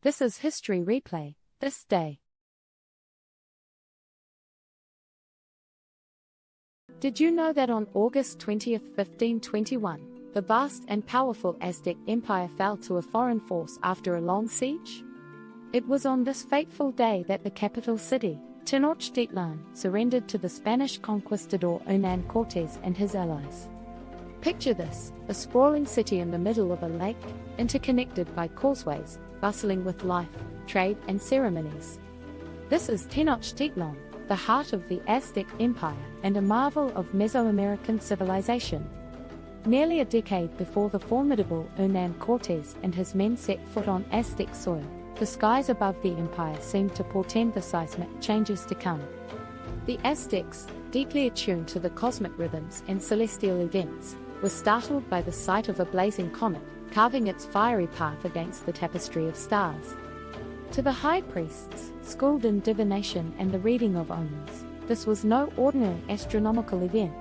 This is History Replay, this day. Did you know that on August 20, 1521, the vast and powerful Aztec Empire fell to a foreign force after a long siege? It was on this fateful day that the capital city, Tenochtitlán, surrendered to the Spanish conquistador Hernán Cortés and his allies. Picture this, a sprawling city in the middle of a lake, interconnected by causeways, bustling with life, trade and ceremonies. This is Tenochtitlán, the heart of the Aztec Empire and a marvel of Mesoamerican civilization. Nearly a decade before the formidable Hernán Cortés and his men set foot on Aztec soil, the skies above the empire seemed to portend the seismic changes to come. The Aztecs, deeply attuned to the cosmic rhythms and celestial events, were startled by the sight of a blazing comet, carving its fiery path against the tapestry of stars. To the high priests, schooled in divination and the reading of omens, this was no ordinary astronomical event.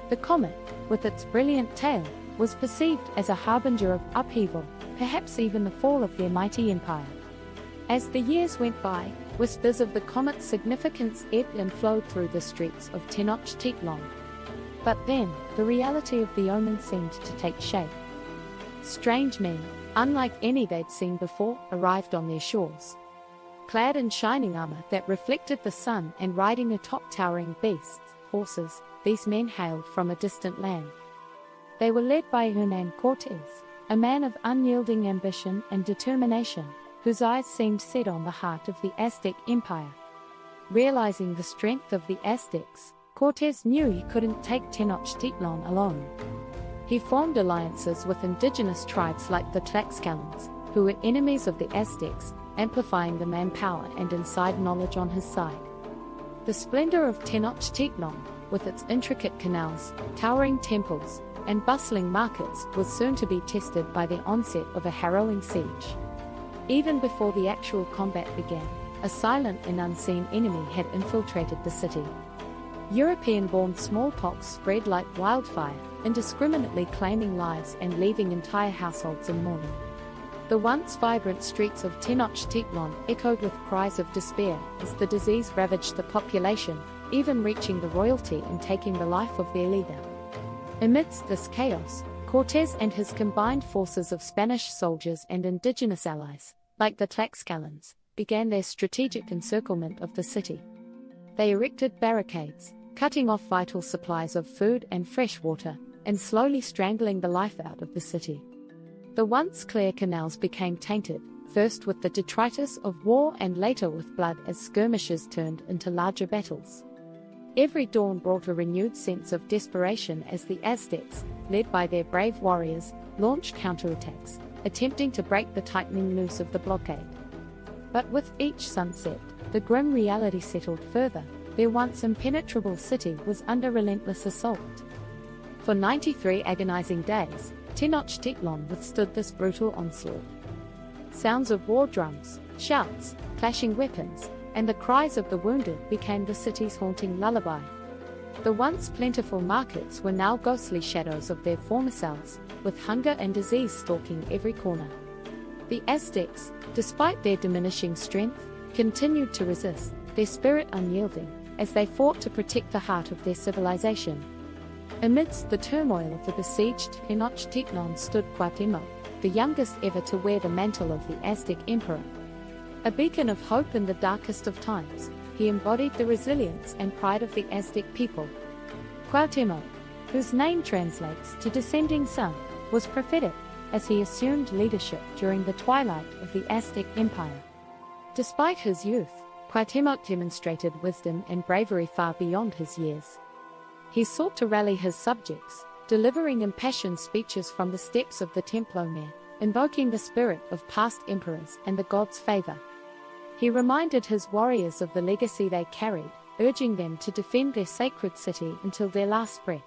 The comet, with its brilliant tail, was perceived as a harbinger of upheaval, perhaps even the fall of their mighty empire. As the years went by, whispers of the comet's significance ebbed and flowed through the streets of Tenochtitlan. But then, the reality of the omen seemed to take shape. Strange men, unlike any they'd seen before, arrived on their shores. Clad in shining armor that reflected the sun and riding atop towering beasts, horses, these men hailed from a distant land. They were led by Hernán Cortés, a man of unyielding ambition and determination, whose eyes seemed set on the heart of the Aztec Empire. Realizing the strength of the Aztecs, Cortés knew he couldn't take Tenochtitlan alone. He formed alliances with indigenous tribes like the Tlaxcalans, who were enemies of the Aztecs, amplifying the manpower and inside knowledge on his side. The splendor of Tenochtitlan, with its intricate canals, towering temples, and bustling markets, was soon to be tested by the onset of a harrowing siege. Even before the actual combat began, a silent and unseen enemy had infiltrated the city. European-born smallpox spread like wildfire, indiscriminately claiming lives and leaving entire households in mourning. The once vibrant streets of Tenochtitlan echoed with cries of despair as the disease ravaged the population, even reaching the royalty and taking the life of their leader. Amidst this chaos, Cortés and his combined forces of Spanish soldiers and indigenous allies, like the Tlaxcalans, began their strategic encirclement of the city. They erected barricades, cutting off vital supplies of food and fresh water, and slowly strangling the life out of the city. The once clear canals became tainted, first with the detritus of war and later with blood as skirmishes turned into larger battles. Every dawn brought a renewed sense of desperation as the Aztecs, led by their brave warriors, launched counterattacks, attempting to break the tightening noose of the blockade. But with each sunset, the grim reality settled further. Their once impenetrable city was under relentless assault. For 93 agonizing days, Tenochtitlan withstood this brutal onslaught. Sounds of war drums, shouts, clashing weapons, and the cries of the wounded became the city's haunting lullaby. The once plentiful markets were now ghostly shadows of their former selves, with hunger and disease stalking every corner. The Aztecs, despite their diminishing strength, continued to resist, their spirit unyielding, as they fought to protect the heart of their civilization. Amidst the turmoil of the besieged Tenochtitlan stood Cuauhtémoc, the youngest ever to wear the mantle of the Aztec emperor. A beacon of hope in the darkest of times, he embodied the resilience and pride of the Aztec people. Cuauhtémoc, whose name translates to descending sun, was prophetic as he assumed leadership during the twilight of the Aztec Empire. Despite his youth, Cuauhtémoc demonstrated wisdom and bravery far beyond his years. He sought to rally his subjects, delivering impassioned speeches from the steps of the Templo Mayor, invoking the spirit of past emperors and the gods' favor. He reminded his warriors of the legacy they carried, urging them to defend their sacred city until their last breath.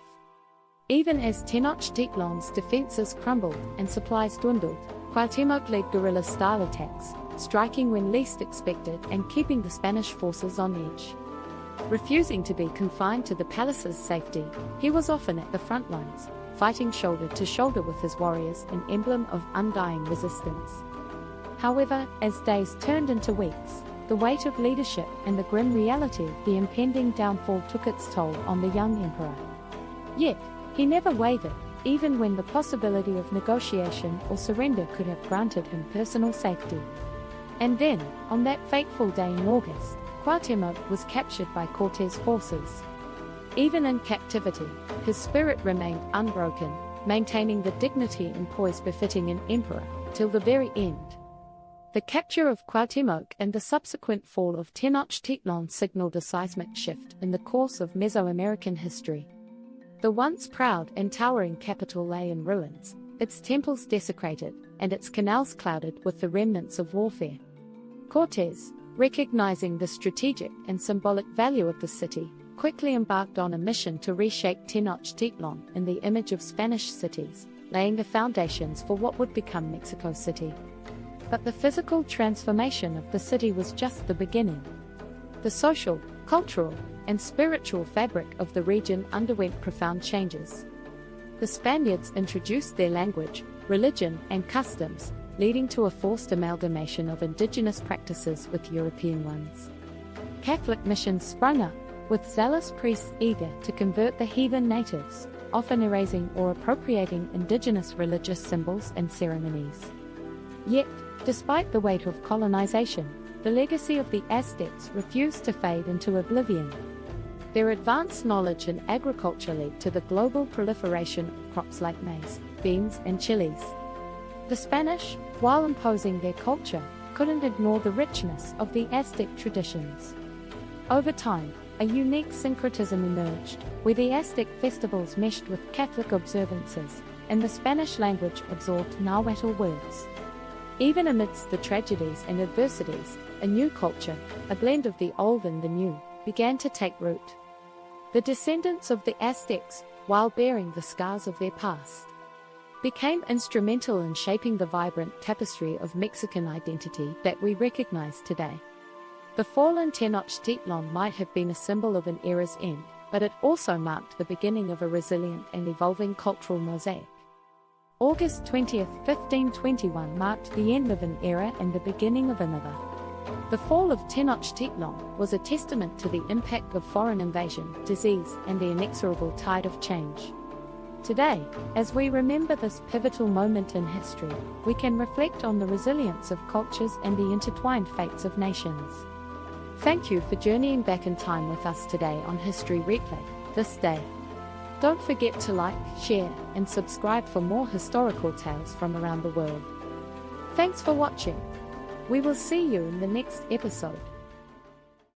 Even as Tenochtitlan's defenses crumbled and supplies dwindled, Cuauhtémoc led guerrilla-style attacks, striking when least expected and keeping the Spanish forces on edge. Refusing to be confined to the palace's safety, he was often at the front lines, fighting shoulder to shoulder with his warriors, an emblem of undying resistance. However, as days turned into weeks, the weight of leadership and the grim reality of the impending downfall took its toll on the young emperor. Yet, he never wavered, even when the possibility of negotiation or surrender could have granted him personal safety. And then, on that fateful day in August, Cuauhtémoc was captured by Cortés' forces. Even in captivity, his spirit remained unbroken, maintaining the dignity and poise befitting an emperor, till the very end. The capture of Cuauhtémoc and the subsequent fall of Tenochtitlan signaled a seismic shift in the course of Mesoamerican history. The once proud and towering capital lay in ruins, its temples desecrated, and its canals clouded with the remnants of warfare. Cortés, recognizing the strategic and symbolic value of the city, quickly embarked on a mission to reshape Tenochtitlan in the image of Spanish cities, laying the foundations for what would become Mexico City. But the physical transformation of the city was just the beginning. The social, cultural, and spiritual fabric of the region underwent profound changes. The Spaniards introduced their language, religion, and customs, leading to a forced amalgamation of indigenous practices with European ones. Catholic missions sprung up, with zealous priests eager to convert the heathen natives, often erasing or appropriating indigenous religious symbols and ceremonies. Yet, despite the weight of colonization, the legacy of the Aztecs refused to fade into oblivion. Their advanced knowledge in agriculture led to the global proliferation of crops like maize, beans, and chilies. The Spanish, while imposing their culture, couldn't ignore the richness of the Aztec traditions. Over time, a unique syncretism emerged, where the Aztec festivals meshed with Catholic observances, and the Spanish language absorbed Nahuatl words. Even amidst the tragedies and adversities, a new culture, a blend of the old and the new, began to take root. The descendants of the Aztecs, while bearing the scars of their past, became instrumental in shaping the vibrant tapestry of Mexican identity that we recognize today. The fallen Tenochtitlan might have been a symbol of an era's end, but it also marked the beginning of a resilient and evolving cultural mosaic. August 20, 1521 marked the end of an era and the beginning of another. The fall of Tenochtitlan was a testament to the impact of foreign invasion, disease, and the inexorable tide of change. Today, as we remember this pivotal moment in history, we can reflect on the resilience of cultures and the intertwined fates of nations. Thank you for journeying back in time with us today on History Replay, this day. Don't forget to like, share, and subscribe for more historical tales from around the world. Thanks for watching. We will see you in the next episode.